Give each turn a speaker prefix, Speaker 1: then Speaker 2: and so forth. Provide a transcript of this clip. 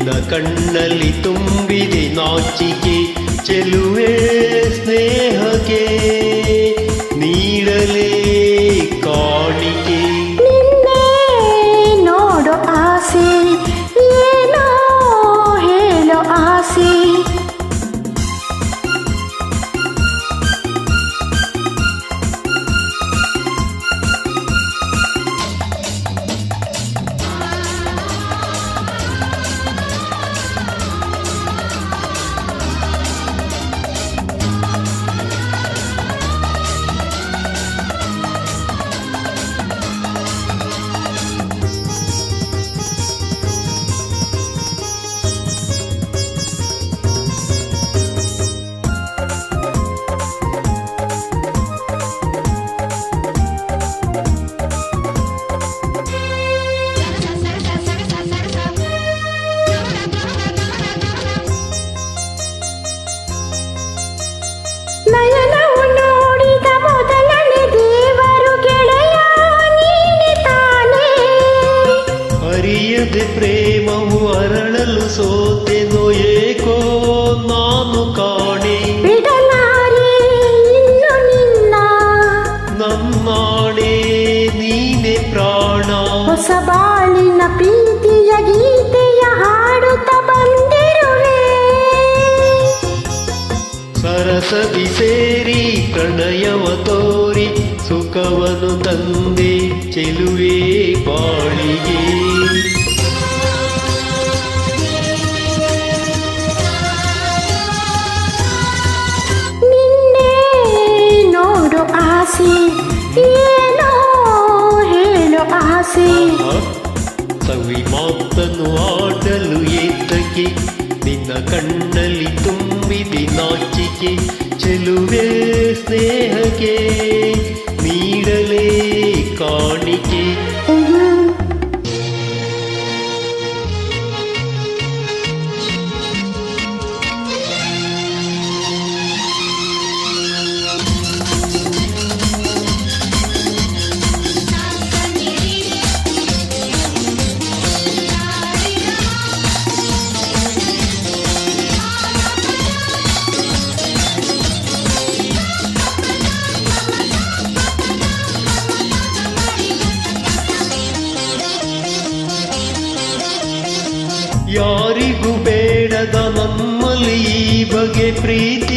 Speaker 1: ನಿನ್ನ ಕಣ್ಣಲ್ಲಿ ತುಂಬಿದೆ ನಾಚಿಕೆ ಚೆಲುವೆ ಸ್ನೇಹಕ್ಕೆ ನೀಡಲೇ ಕಾಣಿಕೆ
Speaker 2: ನಿನ್ನೆ ನೋಡೋ ಆಸೆ ಏನೋ ಹೇಳೋ ಆಸೆ ನಯನವು ನೋಡಿದ ಮೊದಲನೇ ದೇವರು ಗೆಳೆಯ ನೀನೆ ತಾನೇ
Speaker 1: ಅರಿಯದೆ ಪ್ರೇಮವು ಅರಳಲು ಸೋತೆನೋ ಏಕೋ ನಾನು ಕಾಣೆ
Speaker 2: ಬಿಡಲಾರೆ ಇನ್ನು ನಿನ್ನ
Speaker 1: ನನ್ನಾಣೆ ನೀನೆ ಪ್ರಾಣ
Speaker 2: ಹೊಸ ಬಾಳಿನ ಪ್ರೀತಿಯ ಗೀತೆಯ ಹಾಡುತ್ತ ಬಂದಿರುವೆ
Speaker 1: ಸರಸದಿ ಸೇರಿ ಪ್ರಣಯವ ತೋರಿ ಸುಖವನ್ನು ತಂದೆ ಚೆಲುವೆ ಬಾಳಿಗೆ
Speaker 2: ನಿನ್ನೆ ನೋಡೋ ಆಸೆ ಏನೋ ಹೇಳೋ ಆಸೆ
Speaker 1: ಸವಿ ಮಾತನ್ನು ಆಡಲು ಏತಕ್ಕೆ ನಿನ್ನ ಕಣ್ಣಲ್ಲಿ ತುಂಬಿದೆ ನಾಚಿಕೆ ಚೆಲುವೆ ಸ್ನೇಹಕ್ಕೆ ನೀಡಲೇ ಕಾಣಿಕೆ ಯಾರಿಗೂ ಬೇಡದ ನಮ್ಮಲ್ಲಿ ಈ ಬಗೆ ಪ್ರೀತಿ